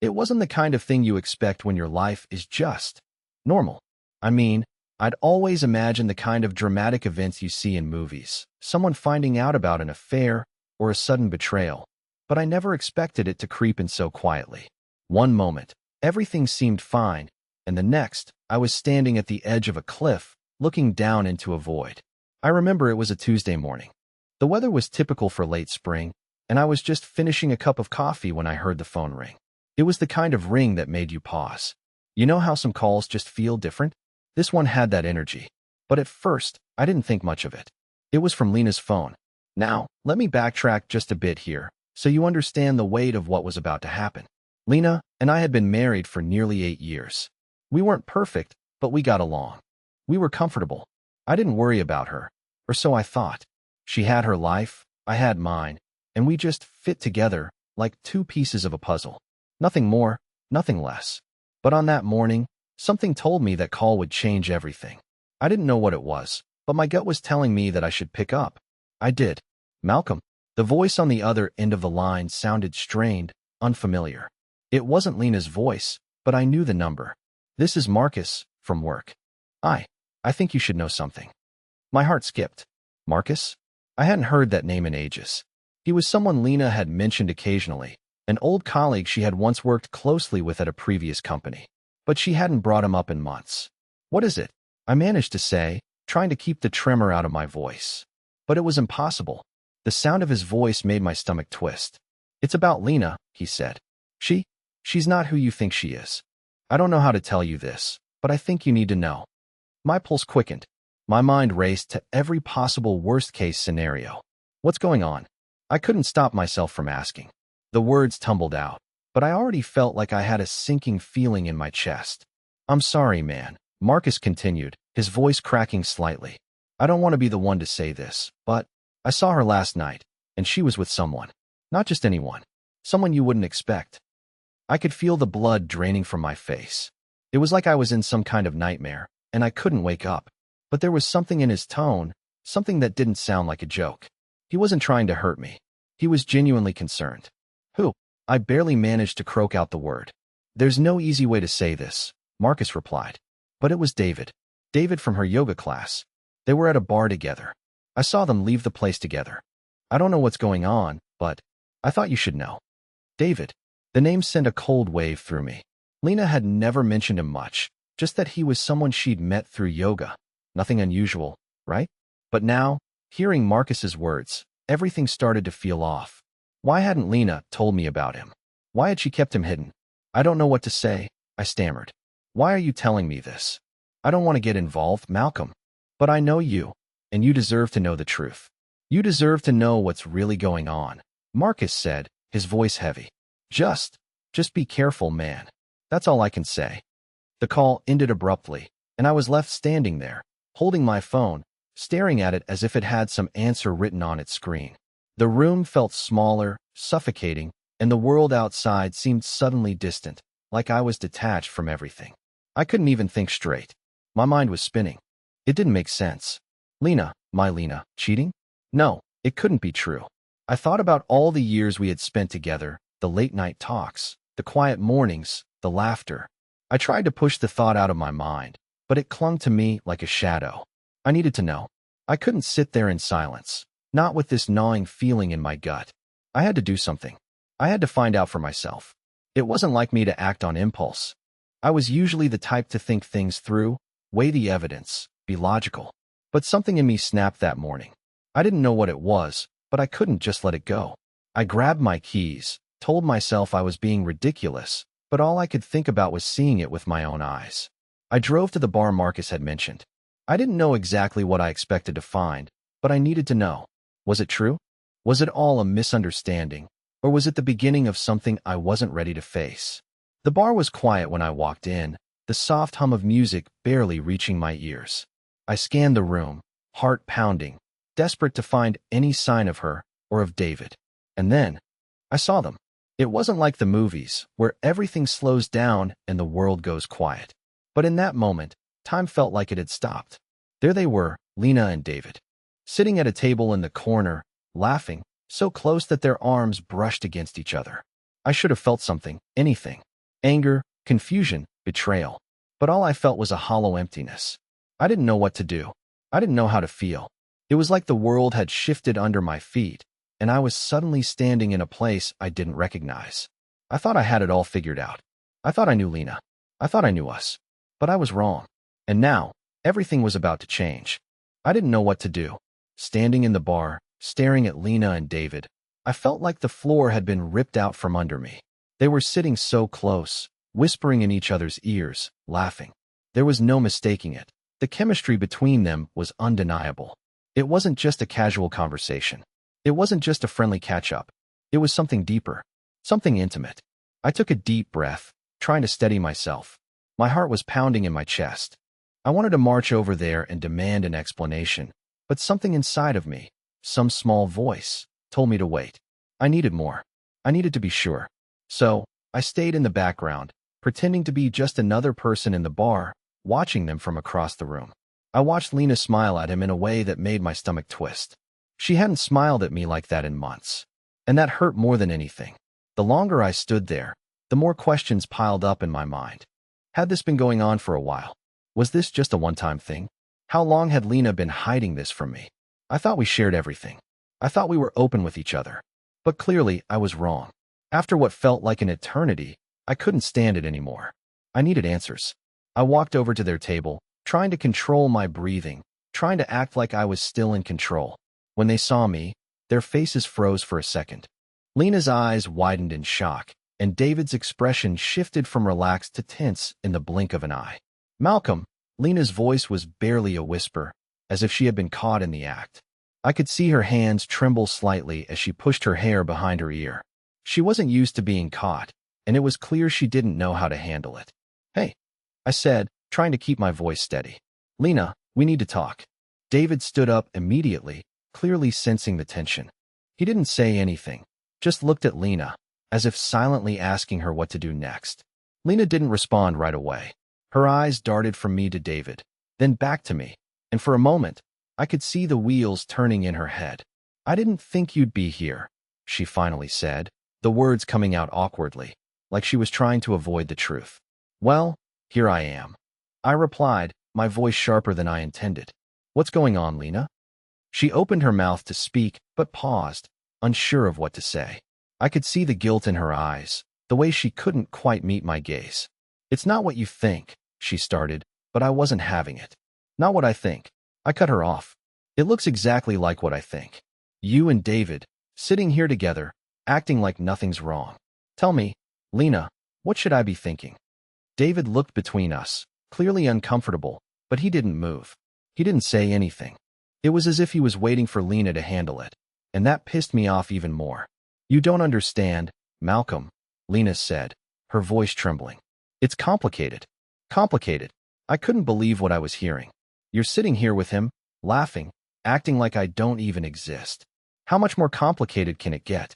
It wasn't the kind of thing you expect when your life is just normal. I mean, I'd always imagined the kind of dramatic events you see in movies, someone finding out about an affair or a sudden betrayal, but I never expected it to creep in so quietly. One moment, everything seemed fine, and the next, I was standing at the edge of a cliff, looking down into a void. I remember it was a Tuesday morning. The weather was typical for late spring, and I was just finishing a cup of coffee when I heard the phone ring. It was the kind of ring that made you pause. You know how some calls just feel different? This one had that energy. But at first, I didn't think much of it. It was from Lena's phone. Now, let me backtrack just a bit here, so you understand the weight of what was about to happen. Lena and I had been married for nearly 8 years. We weren't perfect, but we got along. We were comfortable. I didn't worry about her, or so I thought. She had her life, I had mine, and we just fit together like two pieces of a puzzle. Nothing more, nothing less. But on that morning, something told me that call would change everything. I didn't know what it was, but my gut was telling me that I should pick up. I did. Malcolm. The voice on the other end of the line sounded strained, unfamiliar. It wasn't Lena's voice, but I knew the number. This is Marcus, from work. I think you should know something. My heart skipped. Marcus? I hadn't heard that name in ages. He was someone Lena had mentioned occasionally, an old colleague she had once worked closely with at a previous company. But she hadn't brought him up in months. What is it? I managed to say, trying to keep the tremor out of my voice. But it was impossible. The sound of his voice made my stomach twist. It's about Lena, he said. She's not who you think she is. I don't know how to tell you this, but I think you need to know. My pulse quickened. My mind raced to every possible worst-case scenario. What's going on? I couldn't stop myself from asking. The words tumbled out, but I already felt like I had a sinking feeling in my chest. I'm sorry, man, Marcus continued, his voice cracking slightly. I don't want to be the one to say this, but I saw her last night, and she was with someone. Not just anyone. Someone you wouldn't expect. I could feel the blood draining from my face. It was like I was in some kind of nightmare, and I couldn't wake up. But there was something in his tone, something that didn't sound like a joke. He wasn't trying to hurt me. He was genuinely concerned. Who? I barely managed to croak out the word. There's no easy way to say this, Marcus replied. But it was David. David from her yoga class. They were at a bar together. I saw them leave the place together. I don't know what's going on, but I thought you should know. David. The name sent a cold wave through me. Lena had never mentioned him much, just that he was someone she'd met through yoga. Nothing unusual, right? But now, hearing Marcus's words, everything started to feel off. Why hadn't Lena told me about him? Why had she kept him hidden? I don't know what to say, I stammered. Why are you telling me this? I don't want to get involved, Malcolm. But I know you, and you deserve to know the truth. You deserve to know what's really going on, Marcus said, his voice heavy. Just be careful, man. That's all I can say. The call ended abruptly, and I was left standing there, holding my phone, staring at it as if it had some answer written on its screen. The room felt smaller, suffocating, and the world outside seemed suddenly distant, like I was detached from everything. I couldn't even think straight. My mind was spinning. It didn't make sense. Lena, my Lena, cheating? No, it couldn't be true. I thought about all the years we had spent together, the late-night talks, the quiet mornings, the laughter. I tried to push the thought out of my mind, but it clung to me like a shadow. I needed to know. I couldn't sit there in silence, not with this gnawing feeling in my gut. I had to do something. I had to find out for myself. It wasn't like me to act on impulse. I was usually the type to think things through, weigh the evidence, be logical. But something in me snapped that morning. I didn't know what it was, but I couldn't just let it go. I grabbed my keys, told myself I was being ridiculous, but all I could think about was seeing it with my own eyes. I drove to the bar Marcus had mentioned. I didn't know exactly what I expected to find, but I needed to know. Was it true? Was it all a misunderstanding, or was it the beginning of something I wasn't ready to face? The bar was quiet when I walked in, the soft hum of music barely reaching my ears. I scanned the room, heart pounding, desperate to find any sign of her or of David. And then, I saw them. It wasn't like the movies, where everything slows down and the world goes quiet. But in that moment, time felt like it had stopped. There they were, Lena and David, sitting at a table in the corner, laughing, so close that their arms brushed against each other. I should have felt something, anything. Anger, confusion, betrayal. But all I felt was a hollow emptiness. I didn't know what to do. I didn't know how to feel. It was like the world had shifted under my feet, and I was suddenly standing in a place I didn't recognize. I thought I had it all figured out. I thought I knew Lena. I thought I knew us. But I was wrong. And now, everything was about to change. I didn't know what to do. Standing in the bar, staring at Lena and David, I felt like the floor had been ripped out from under me. They were sitting so close, whispering in each other's ears, laughing. There was no mistaking it. The chemistry between them was undeniable. It wasn't just a casual conversation. It wasn't just a friendly catch-up. It was something deeper, something intimate. I took a deep breath, trying to steady myself. My heart was pounding in my chest. I wanted to march over there and demand an explanation, but something inside of me, some small voice, told me to wait. I needed more. I needed to be sure. So, I stayed in the background, pretending to be just another person in the bar, watching them from across the room. I watched Lena smile at him in a way that made my stomach twist. She hadn't smiled at me like that in months, and that hurt more than anything. The longer I stood there, the more questions piled up in my mind. Had this been going on for a while? Was this just a one-time thing? How long had Lena been hiding this from me? I thought we shared everything. I thought we were open with each other. But clearly, I was wrong. After what felt like an eternity, I couldn't stand it anymore. I needed answers. I walked over to their table, trying to control my breathing, trying to act like I was still in control. When they saw me, their faces froze for a second. Lena's eyes widened in shock, and David's expression shifted from relaxed to tense in the blink of an eye. Malcolm, Lena's voice was barely a whisper, as if she had been caught in the act. I could see her hands tremble slightly as she pushed her hair behind her ear. She wasn't used to being caught, and it was clear she didn't know how to handle it. "Hey," I said, trying to keep my voice steady. "Lena, we need to talk." David stood up immediately, clearly sensing the tension. He didn't say anything, just looked at Lena, as if silently asking her what to do next. Lena didn't respond right away. Her eyes darted from me to David, then back to me, and for a moment, I could see the wheels turning in her head. "I didn't think you'd be here," she finally said, the words coming out awkwardly, like she was trying to avoid the truth. "Well, here I am," I replied, my voice sharper than I intended. "What's going on, Lena?" She opened her mouth to speak, but paused, unsure of what to say. I could see the guilt in her eyes, the way she couldn't quite meet my gaze. "It's not what you think," she started, but I wasn't having it. "Not what I think." I cut her off. "It looks exactly like what I think. You and David, sitting here together, acting like nothing's wrong. Tell me, Lena, what should I be thinking?" David looked between us, clearly uncomfortable, but he didn't move. He didn't say anything. It was as if he was waiting for Lena to handle it, and that pissed me off even more. "You don't understand, Malcolm," Lena said, her voice trembling. "It's complicated. Complicated." I couldn't believe what I was hearing. "You're sitting here with him, laughing, acting like I don't even exist. How much more complicated can it get?"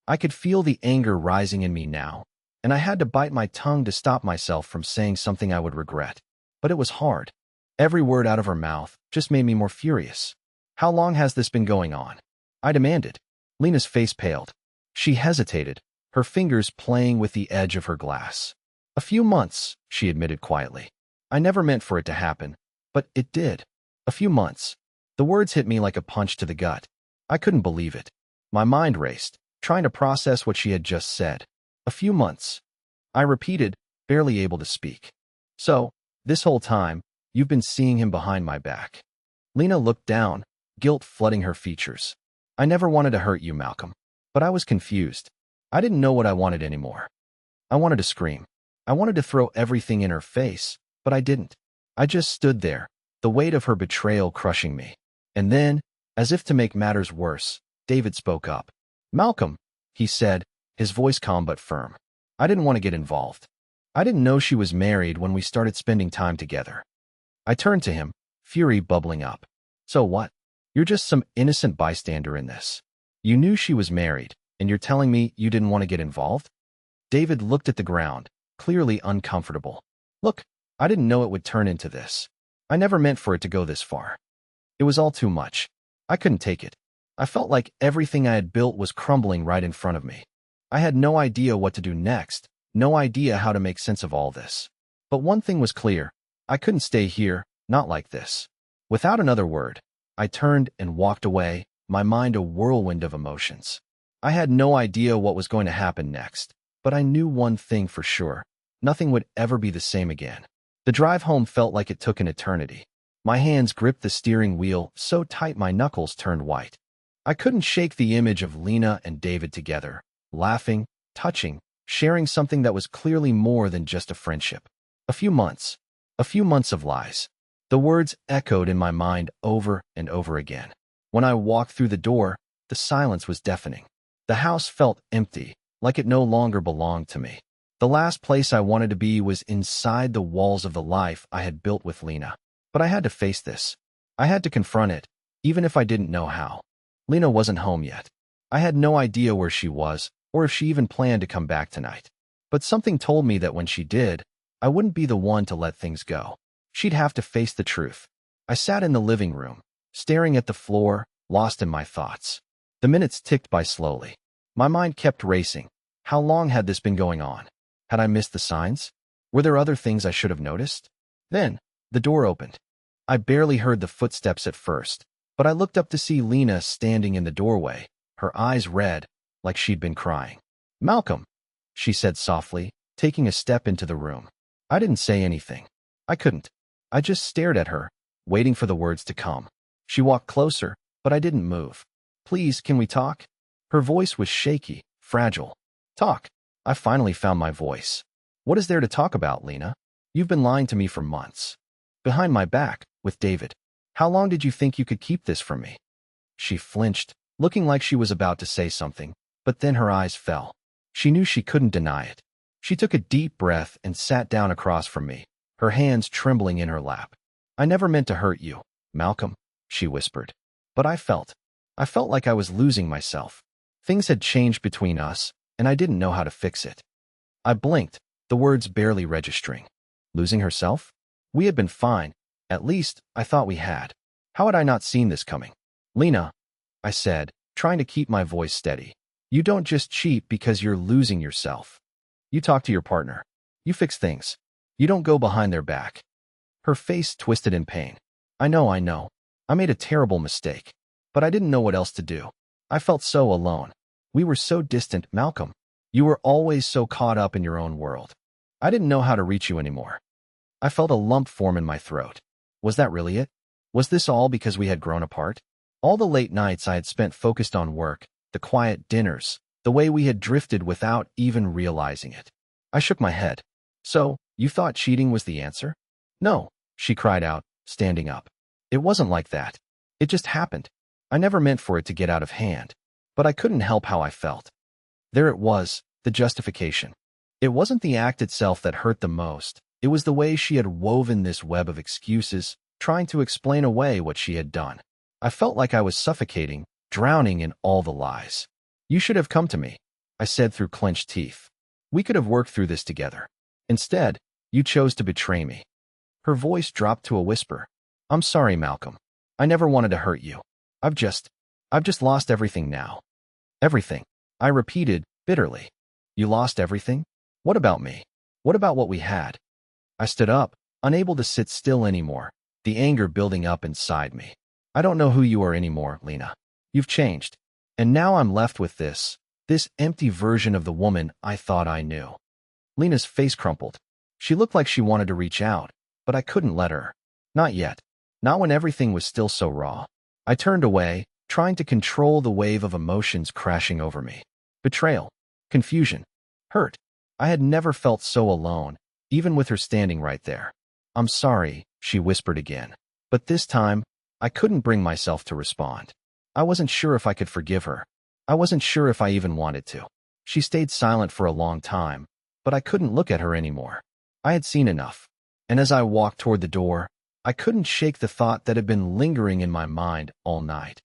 I could feel the anger rising in me now, and I had to bite my tongue to stop myself from saying something I would regret. But it was hard. Every word out of her mouth just made me more furious. "How long has this been going on?" I demanded. Lena's face paled. She hesitated, her fingers playing with the edge of her glass. "A few months," she admitted quietly. "I never meant for it to happen, but it did. A few months." The words hit me like a punch to the gut. I couldn't believe it. My mind raced, trying to process what she had just said. "A few months," I repeated, barely able to speak. "So, this whole time, you've been seeing him behind my back." Lena looked down, guilt flooding her features. "I never wanted to hurt you, Malcolm, but I was confused. I didn't know what I wanted anymore. I wanted to scream. I wanted to throw everything in her face, but I didn't. I just stood there, the weight of her betrayal crushing me. And then, as if to make matters worse, David spoke up. "Malcolm," he said, his voice calm but firm. "I didn't want to get involved. I didn't know she was married when we started spending time together." I turned to him, fury bubbling up. "So what? You're just some innocent bystander in this. You knew she was married, and you're telling me you didn't want to get involved?" David looked at the ground, clearly uncomfortable. "Look, I didn't know it would turn into this. I never meant for it to go this far. It was all too much. I couldn't take it. I felt like everything I had built was crumbling right in front of me. I had no idea what to do next, no idea how to make sense of all this. But one thing was clear. I couldn't stay here, not like this. Without another word, I turned and walked away, my mind a whirlwind of emotions. I had no idea what was going to happen next, but I knew one thing for sure. Nothing would ever be the same again. The drive home felt like it took an eternity. My hands gripped the steering wheel so tight my knuckles turned white. I couldn't shake the image of Lena and David together, laughing, touching, sharing something that was clearly more than just a friendship. A few months of lies. The words echoed in my mind over and over again. When I walked through the door, the silence was deafening. The house felt empty, like it no longer belonged to me. The last place I wanted to be was inside the walls of the life I had built with Lena. But I had to face this. I had to confront it, even if I didn't know how. Lena wasn't home yet. I had no idea where she was, or if she even planned to come back tonight. But something told me that when she did, I wouldn't be the one to let things go. She'd have to face the truth. I sat in the living room, staring at the floor, lost in my thoughts. The minutes ticked by slowly. My mind kept racing. How long had this been going on? Had I missed the signs? Were there other things I should have noticed? Then, the door opened. I barely heard the footsteps at first, but I looked up to see Lena standing in the doorway, her eyes red, like she'd been crying. "Malcolm," she said softly, taking a step into the room. I didn't say anything. I couldn't. I just stared at her, waiting for the words to come. She walked closer, but I didn't move. "Please, can we talk?" Her voice was shaky, fragile. "Talk." I finally found my voice. "What is there to talk about, Lena? You've been lying to me for months. Behind my back, with David. How long did you think you could keep this from me?" She flinched, looking like she was about to say something, but then her eyes fell. She knew she couldn't deny it. She took a deep breath and sat down across from me, her hands trembling in her lap. "I never meant to hurt you, Malcolm," she whispered. But I felt like I was losing myself. Things had changed between us, and I didn't know how to fix it. I blinked, the words barely registering. Losing herself? We had been fine. At least, I thought we had. How had I not seen this coming? "Lena," I said, trying to keep my voice steady. "You don't just cheat because you're losing yourself. You talk to your partner. You fix things. You don't go behind their back." Her face twisted in pain. I know. I made a terrible mistake. But I didn't know what else to do. I felt so alone. We were so distant, Malcolm. You were always so caught up in your own world. I didn't know how to reach you anymore. I felt a lump form in my throat. Was that really it? Was this all because we had grown apart? All the late nights I had spent focused on work, the quiet dinners, the way we had drifted without even realizing it. I shook my head. "So, you thought cheating was the answer?" "No," she cried out, standing up. "It wasn't like that. It just happened. I never meant for it to get out of hand. But I couldn't help how I felt." There it was, the justification. It wasn't the act itself that hurt the most. It was the way she had woven this web of excuses, trying to explain away what she had done. I felt like I was suffocating, drowning in all the lies. "You should have come to me," I said through clenched teeth. "We could have worked through this together. Instead, you chose to betray me." Her voice dropped to a whisper. "I'm sorry, Malcolm. I never wanted to hurt you. I've just lost everything now." "Everything," I repeated, bitterly. "You lost everything? What about me? What about what we had?" I stood up, unable to sit still anymore, the anger building up inside me. "I don't know who you are anymore, Lena. You've changed. And now I'm left with this empty version of the woman I thought I knew." Lena's face crumpled. She looked like she wanted to reach out, but I couldn't let her. Not yet. Not when everything was still so raw. I turned away, trying to control the wave of emotions crashing over me. Betrayal, confusion, hurt. I had never felt so alone, even with her standing right there. "I'm sorry," she whispered again. But this time, I couldn't bring myself to respond. I wasn't sure if I could forgive her. I wasn't sure if I even wanted to. She stayed silent for a long time, but I couldn't look at her anymore. I had seen enough. And as I walked toward the door, I couldn't shake the thought that had been lingering in my mind all night.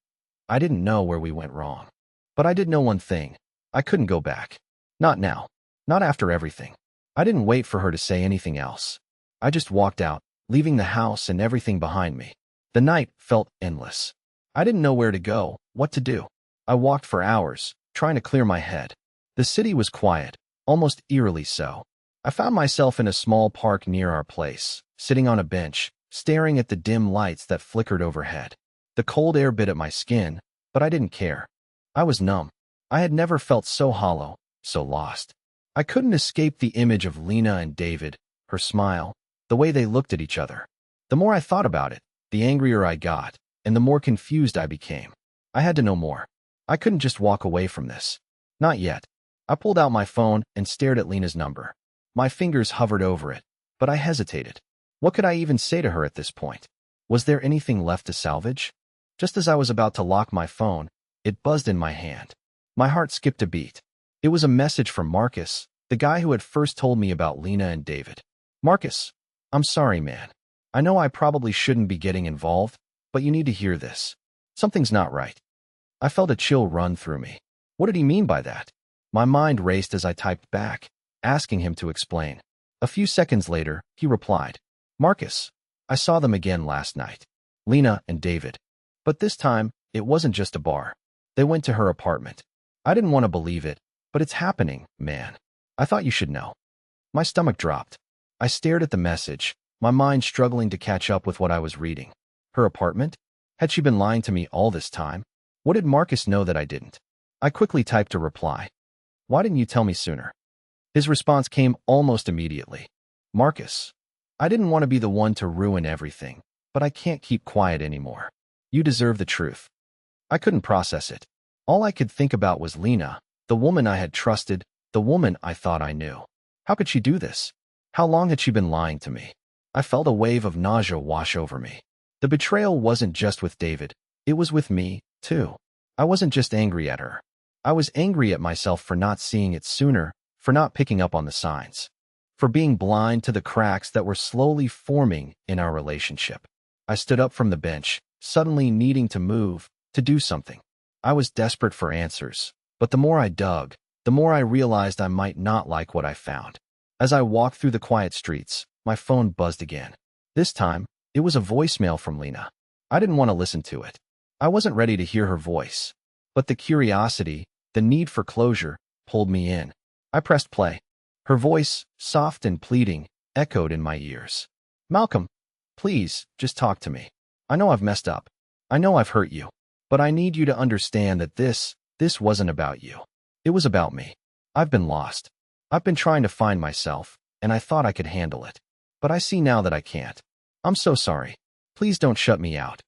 I didn't know where we went wrong. But I did know one thing. I couldn't go back. Not now. Not after everything. I didn't wait for her to say anything else. I just walked out, leaving the house and everything behind me. The night felt endless. I didn't know where to go, what to do. I walked for hours, trying to clear my head. The city was quiet, almost eerily so. I found myself in a small park near our place, sitting on a bench, staring at the dim lights that flickered overhead. The cold air bit at my skin, but I didn't care. I was numb. I had never felt so hollow, so lost. I couldn't escape the image of Lena and David, her smile, the way they looked at each other. The more I thought about it, the angrier I got, and the more confused I became. I had to know more. I couldn't just walk away from this. Not yet. I pulled out my phone and stared at Lena's number. My fingers hovered over it, but I hesitated. What could I even say to her at this point? Was there anything left to salvage? Just as I was about to lock my phone, it buzzed in my hand. My heart skipped a beat. It was a message from Marcus, the guy who had first told me about Lena and David. Marcus, I'm sorry, man. I know I probably shouldn't be getting involved, but you need to hear this. Something's not right. I felt a chill run through me. What did he mean by that? My mind raced as I typed back, asking him to explain. A few seconds later, he replied, Marcus, I saw them again last night. Lena and David. But this time, it wasn't just a bar. They went to her apartment. I didn't want to believe it, but it's happening, man. I thought you should know. My stomach dropped. I stared at the message, my mind struggling to catch up with what I was reading. Her apartment? Had she been lying to me all this time? What did Marcus know that I didn't? I quickly typed a reply. Why didn't you tell me sooner? His response came almost immediately. Marcus, I didn't want to be the one to ruin everything, but I can't keep quiet anymore. You deserve the truth. I couldn't process it. All I could think about was Lena, the woman I had trusted, the woman I thought I knew. How could she do this? How long had she been lying to me? I felt a wave of nausea wash over me. The betrayal wasn't just with David, it was with me, too. I wasn't just angry at her. I was angry at myself for not seeing it sooner, for not picking up on the signs, for being blind to the cracks that were slowly forming in our relationship. I stood up from the bench, suddenly needing to move, to do something. I was desperate for answers, but the more I dug, the more I realized I might not like what I found. As I walked through the quiet streets, my phone buzzed again. This time, it was a voicemail from Lena. I didn't want to listen to it. I wasn't ready to hear her voice, but the curiosity, the need for closure, pulled me in. I pressed play. Her voice, soft and pleading, echoed in my ears. Malcolm, please, just talk to me. I know I've messed up. I know I've hurt you. But I need you to understand that this wasn't about you. It was about me. I've been lost. I've been trying to find myself, and I thought I could handle it. But I see now that I can't. I'm so sorry. Please don't shut me out.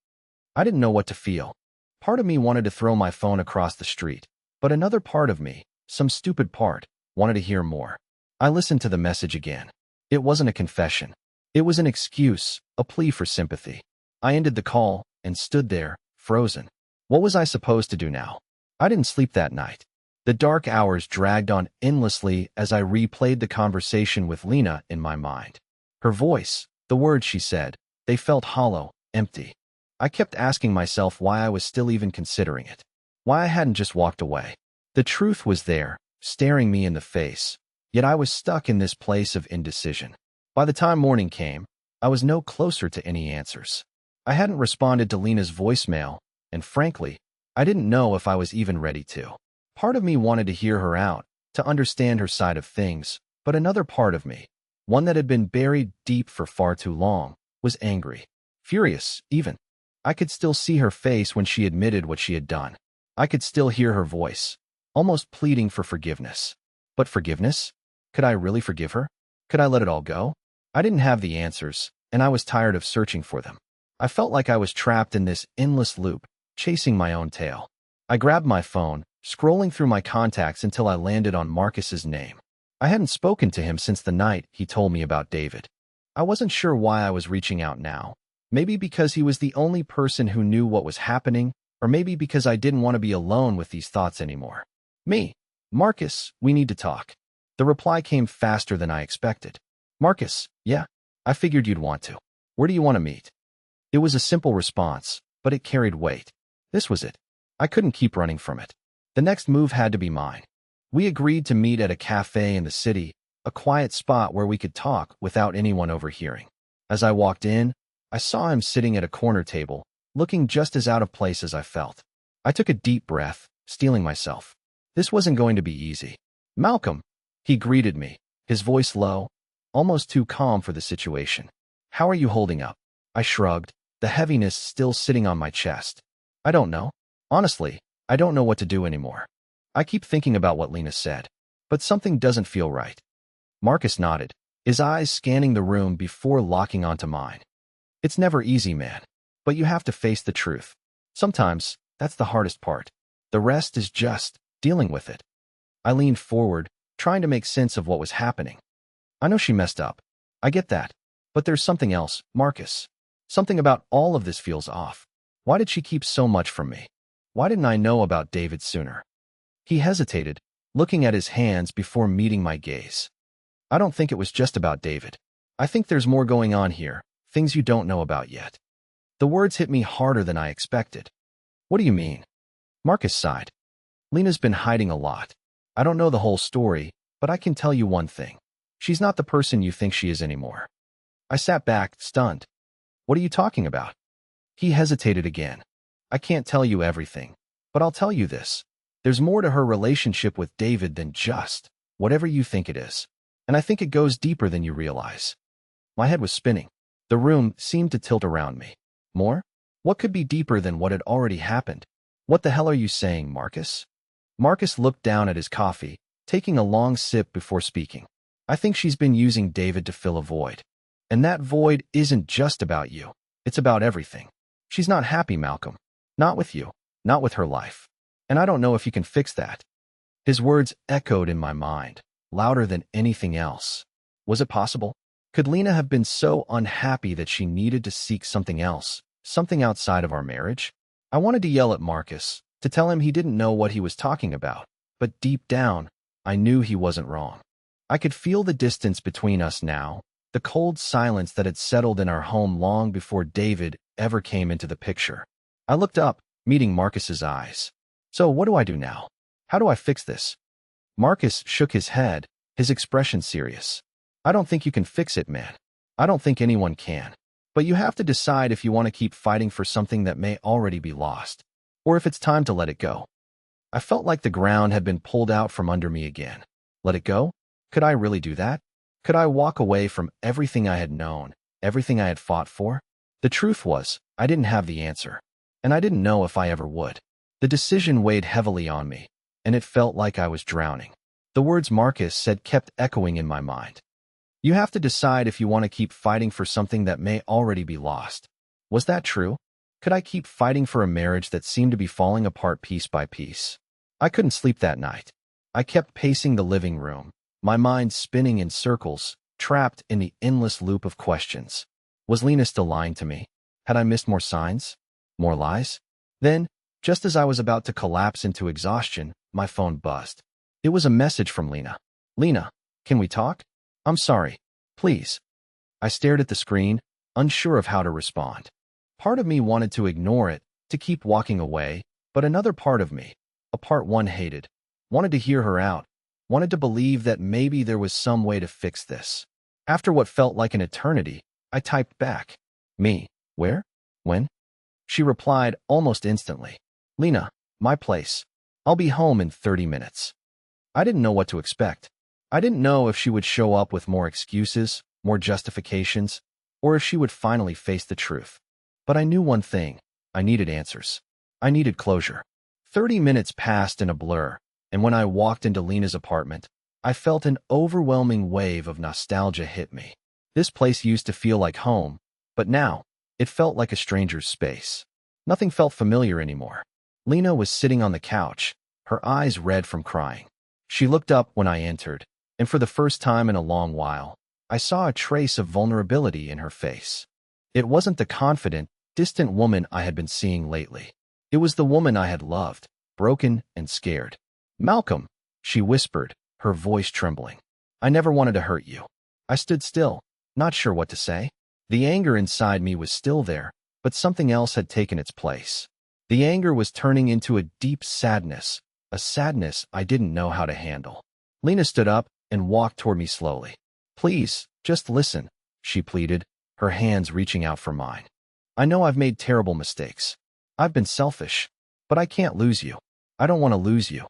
I didn't know what to feel. Part of me wanted to throw my phone across the street, but another part of me, some stupid part, wanted to hear more. I listened to the message again. It wasn't a confession. It was an excuse, a plea for sympathy. I ended the call and stood there, frozen. What was I supposed to do now? I didn't sleep that night. The dark hours dragged on endlessly as I replayed the conversation with Lena in my mind. Her voice, the words she said, they felt hollow, empty. I kept asking myself why I was still even considering it. Why I hadn't just walked away. The truth was there, staring me in the face, yet I was stuck in this place of indecision. By the time morning came, I was no closer to any answers. I hadn't responded to Lena's voicemail, and frankly, I didn't know if I was even ready to. Part of me wanted to hear her out, to understand her side of things, but another part of me, one that had been buried deep for far too long, was angry. Furious, even. I could still see her face when she admitted what she had done. I could still hear her voice, almost pleading for forgiveness. But forgiveness? Could I really forgive her? Could I let it all go? I didn't have the answers, and I was tired of searching for them. I felt like I was trapped in this endless loop, chasing my own tail. I grabbed my phone, scrolling through my contacts until I landed on Marcus's name. I hadn't spoken to him since the night he told me about David. I wasn't sure why I was reaching out now. Maybe because he was the only person who knew what was happening, or maybe because I didn't want to be alone with these thoughts anymore. Me. Marcus, we need to talk. The reply came faster than I expected. Marcus, yeah, I figured you'd want to. Where do you want to meet? It was a simple response, but it carried weight. This was it. I couldn't keep running from it. The next move had to be mine. We agreed to meet at a cafe in the city, a quiet spot where we could talk without anyone overhearing. As I walked in, I saw him sitting at a corner table, looking just as out of place as I felt. I took a deep breath, steeling myself. This wasn't going to be easy. Malcolm, He greeted me, his voice low, almost too calm for the situation. How are you holding up? I shrugged, the heaviness still sitting on my chest. I don't know. Honestly, I don't know what to do anymore. I keep thinking about what Lena said, but something doesn't feel right. Marcus nodded, his eyes scanning the room before locking onto mine. It's never easy, man, but you have to face the truth. Sometimes, that's the hardest part. The rest is just dealing with it. I leaned forward, trying to make sense of what was happening. I know she messed up. I get that. But there's something else, Marcus. Something about all of this feels off. Why did she keep so much from me? Why didn't I know about David sooner? He hesitated, looking at his hands before meeting my gaze. I don't think it was just about David. I think there's more going on here, things you don't know about yet. The words hit me harder than I expected. What do you mean? Marcus sighed. Lena's been hiding a lot. I don't know the whole story, but I can tell you one thing. She's not the person you think she is anymore. I sat back, stunned. What are you talking about? He hesitated again. I can't tell you everything, but I'll tell you this. There's more to her relationship with David than just whatever you think it is. And I think it goes deeper than you realize. My head was spinning. The room seemed to tilt around me. More? What could be deeper than what had already happened? What the hell are you saying, Marcus? Marcus looked down at his coffee, taking a long sip before speaking. I think she's been using David to fill a void. And that void isn't just about you. It's about everything. She's not happy, Malcolm. Not with you. Not with her life. And I don't know if you can fix that. His words echoed in my mind, louder than anything else. Was it possible? Could Lena have been so unhappy that she needed to seek something else, something outside of our marriage? I wanted to yell at Marcus, to tell him he didn't know what he was talking about, but deep down, I knew he wasn't wrong. I could feel the distance between us now, the cold silence that had settled in our home long before David ever came into the picture. I looked up, meeting Marcus's eyes. So what do I do now? How do I fix this? Marcus shook his head, his expression serious. I don't think you can fix it, man. I don't think anyone can. But you have to decide if you want to keep fighting for something that may already be lost, or if it's time to let it go. I felt like the ground had been pulled out from under me again. Let it go? Could I really do that? Could I walk away from everything I had known, everything I had fought for? The truth was, I didn't have the answer, and I didn't know if I ever would. The decision weighed heavily on me, and it felt like I was drowning. The words Marcus said kept echoing in my mind. You have to decide if you want to keep fighting for something that may already be lost. Was that true? Could I keep fighting for a marriage that seemed to be falling apart piece by piece? I couldn't sleep that night. I kept pacing the living room, my mind spinning in circles, trapped in the endless loop of questions. Was Lena still lying to me? Had I missed more signs? More lies? Then, just as I was about to collapse into exhaustion, my phone buzzed. It was a message from Lena. Lena, can we talk? I'm sorry. Please. I stared at the screen, unsure of how to respond. Part of me wanted to ignore it, to keep walking away, but another part of me, a part one hated, wanted to hear her out, wanted to believe that maybe there was some way to fix this. After what felt like an eternity, I typed back. Me. Where? When? She replied almost instantly. Lena, my place. I'll be home in 30 minutes. I didn't know what to expect. I didn't know if she would show up with more excuses, more justifications, or if she would finally face the truth. But I knew one thing. I needed answers. I needed closure. 30 minutes passed in a blur, and when I walked into Lena's apartment, I felt an overwhelming wave of nostalgia hit me. This place used to feel like home, but now, it felt like a stranger's space. Nothing felt familiar anymore. Lena was sitting on the couch, her eyes red from crying. She looked up when I entered, and for the first time in a long while, I saw a trace of vulnerability in her face. It wasn't the confident, distant woman I had been seeing lately. It was the woman I had loved, broken and scared. Malcolm, she whispered, her voice trembling. I never wanted to hurt you. I stood still, not sure what to say. The anger inside me was still there, but something else had taken its place. The anger was turning into a deep sadness, a sadness I didn't know how to handle. Lena stood up and walked toward me slowly. Please, just listen, she pleaded, her hands reaching out for mine. I know I've made terrible mistakes. I've been selfish, but I can't lose you. I don't want to lose you.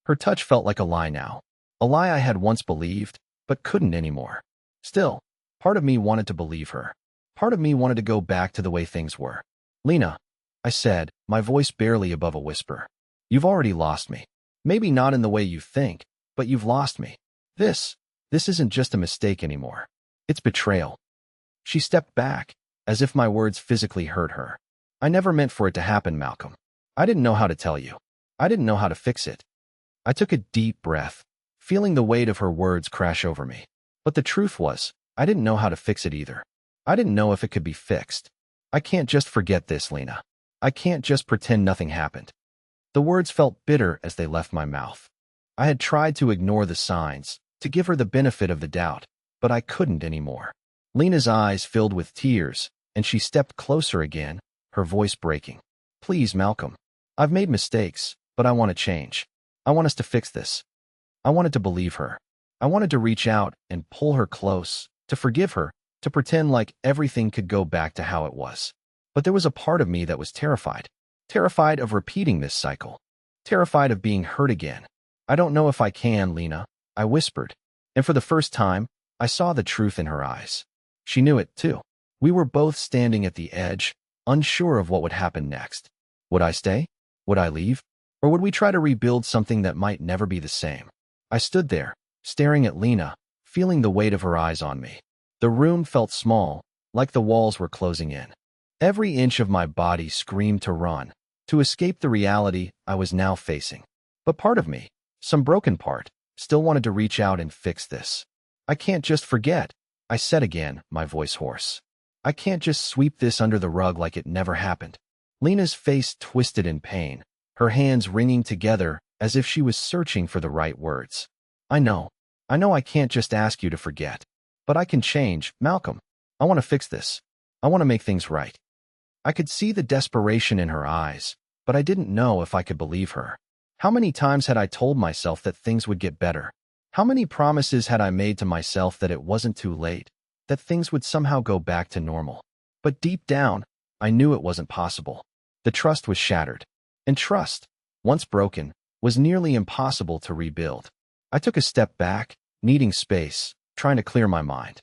Her touch felt like a lie now, A lie I had once believed, but couldn't anymore. Still, part of me wanted to believe her. Part of me wanted to go back to the way things were. Lena, I said, my voice barely above a whisper. You've already lost me. Maybe not in the way you think, but you've lost me. This isn't just a mistake anymore. It's betrayal. She stepped back, as if my words physically hurt her. I never meant for it to happen, Malcolm. I didn't know how to tell you. I didn't know how to fix it. I took a deep breath, feeling the weight of her words crash over me. But the truth was, I didn't know how to fix it either. I didn't know if it could be fixed. I can't just forget this, Lena. I can't just pretend nothing happened. The words felt bitter as they left my mouth. I had tried to ignore the signs, to give her the benefit of the doubt, but I couldn't anymore. Lena's eyes filled with tears, and she stepped closer again, her voice breaking. Please, Malcolm. I've made mistakes, but I want to change. I want us to fix this. I wanted to believe her. I wanted to reach out and pull her close, to forgive her, to pretend like everything could go back to how it was. But there was a part of me that was terrified. Terrified of repeating this cycle. Terrified of being hurt again. I don't know if I can, Lena, I whispered. And for the first time, I saw the truth in her eyes. She knew it, too. We were both standing at the edge, unsure of what would happen next. Would I stay? Would I leave? Or would we try to rebuild something that might never be the same? I stood there, staring at Lena, feeling the weight of her eyes on me. The room felt small, like the walls were closing in. Every inch of my body screamed to run, to escape the reality I was now facing. But part of me, some broken part, still wanted to reach out and fix this. I can't just forget, I said again, my voice hoarse. I can't just sweep this under the rug like it never happened. Lena's face twisted in pain, her hands wringing together as if she was searching for the right words. I know I can't just ask you to forget. But I can change, Malcolm. I want to fix this. I want to make things right. I could see the desperation in her eyes, but I didn't know if I could believe her. How many times had I told myself that things would get better? How many promises had I made to myself that it wasn't too late, that things would somehow go back to normal? But deep down, I knew it wasn't possible. The trust was shattered. And trust, once broken, was nearly impossible to rebuild. I took a step back, needing space, trying to clear my mind.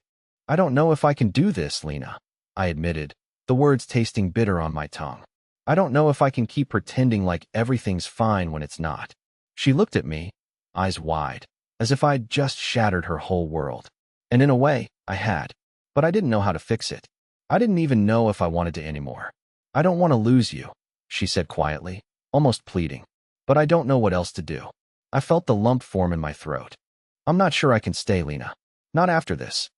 I don't know if I can do this, Lena, I admitted, the words tasting bitter on my tongue. I don't know if I can keep pretending like everything's fine when it's not. She looked at me, eyes wide, as if I'd just shattered her whole world. And in a way, I had. But I didn't know how to fix it. I didn't even know if I wanted to anymore. I don't want to lose you, she said quietly, almost pleading. But I don't know what else to do. I felt the lump form in my throat. I'm not sure I can stay, Lena. Not after this.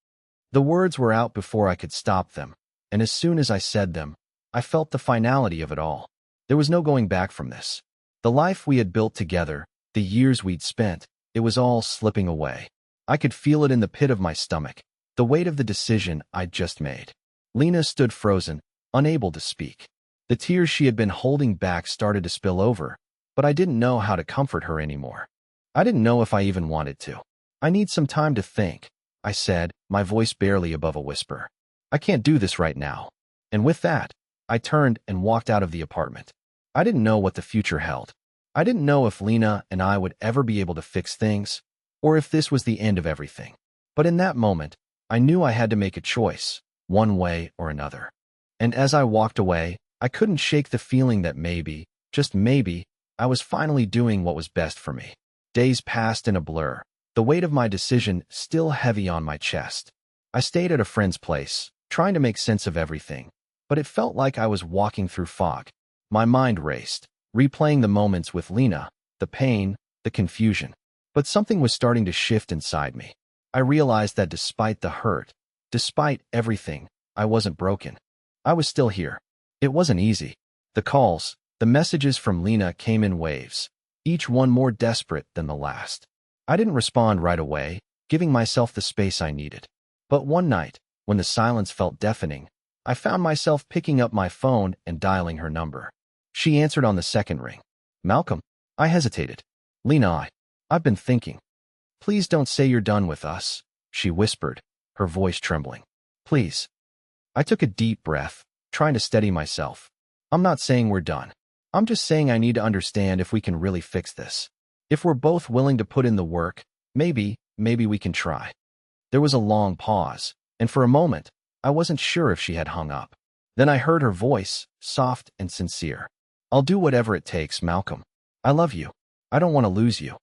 The words were out before I could stop them, and as soon as I said them, I felt the finality of it all. There was no going back from this. The life we had built together, the years we'd spent, it was all slipping away. I could feel it in the pit of my stomach, the weight of the decision I'd just made. Lena stood frozen, unable to speak. The tears she had been holding back started to spill over, but I didn't know how to comfort her anymore. I didn't know if I even wanted to. I need some time to think, I said, my voice barely above a whisper. I can't do this right now. And with that, I turned and walked out of the apartment. I didn't know what the future held. I didn't know if Lena and I would ever be able to fix things, or if this was the end of everything. But in that moment, I knew I had to make a choice, one way or another. And as I walked away, I couldn't shake the feeling that maybe, just maybe, I was finally doing what was best for me. Days passed in a blur, the weight of my decision still heavy on my chest. I stayed at a friend's place, trying to make sense of everything, but it felt like I was walking through fog. My mind raced, replaying the moments with Lena, the pain, the confusion. But something was starting to shift inside me. I realized that despite the hurt, despite everything, I wasn't broken. I was still here. It wasn't easy. The calls, the messages from Lena came in waves, each one more desperate than the last. I didn't respond right away, giving myself the space I needed. But one night, when the silence felt deafening, I found myself picking up my phone and dialing her number. She answered on the second ring. Malcolm, I hesitated. Lena, I've been thinking. Please don't say you're done with us, she whispered, her voice trembling. Please. I took a deep breath, trying to steady myself. I'm not saying we're done. I'm just saying I need to understand if we can really fix this. If we're both willing to put in the work, Maybe we can try. There was a long pause, and for a moment, I wasn't sure if she had hung up. Then I heard her voice, soft and sincere. I'll do whatever it takes, Malcolm. I love you. I don't want to lose you.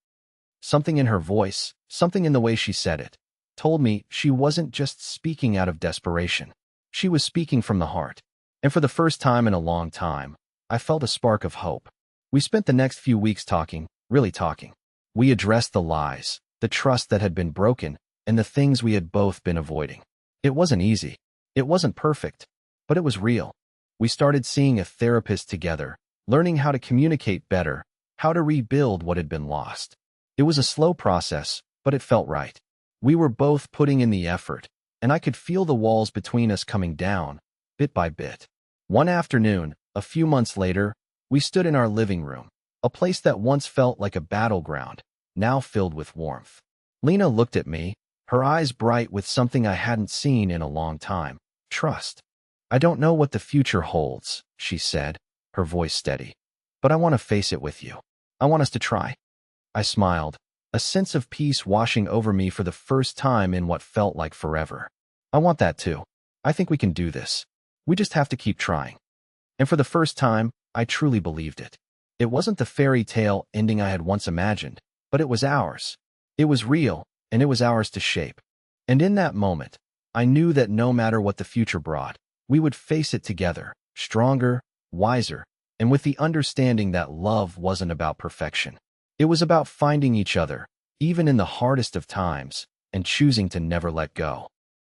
Something in her voice, something in the way she said it, told me she wasn't just speaking out of desperation. She was speaking from the heart. And for the first time in a long time, I felt a spark of hope. We spent the next few weeks talking, really talking. We addressed the lies, the trust that had been broken, and the things we had both been avoiding. It wasn't easy. It wasn't perfect, but it was real. We started seeing a therapist together, learning how to communicate better, how to rebuild what had been lost. It was a slow process, but it felt right. We were both putting in the effort, and I could feel the walls between us coming down, bit by bit. One afternoon, a few months later, we stood in our living room, a place that once felt like a battleground, now filled with warmth. Lena looked at me, her eyes bright with something I hadn't seen in a long time: trust. I don't know what the future holds, she said, her voice steady. But I want to face it with you. I want us to try. I smiled, a sense of peace washing over me for the first time in what felt like forever. I want that too. I think we can do this. We just have to keep trying. And for the first time, I truly believed it. It wasn't the fairy tale ending I had once imagined, but it was ours. It was real, and it was ours to shape. And in that moment, I knew that no matter what the future brought, we would face it together, stronger, wiser, and with the understanding that love wasn't about perfection. It was about finding each other, even in the hardest of times, and choosing to never let go.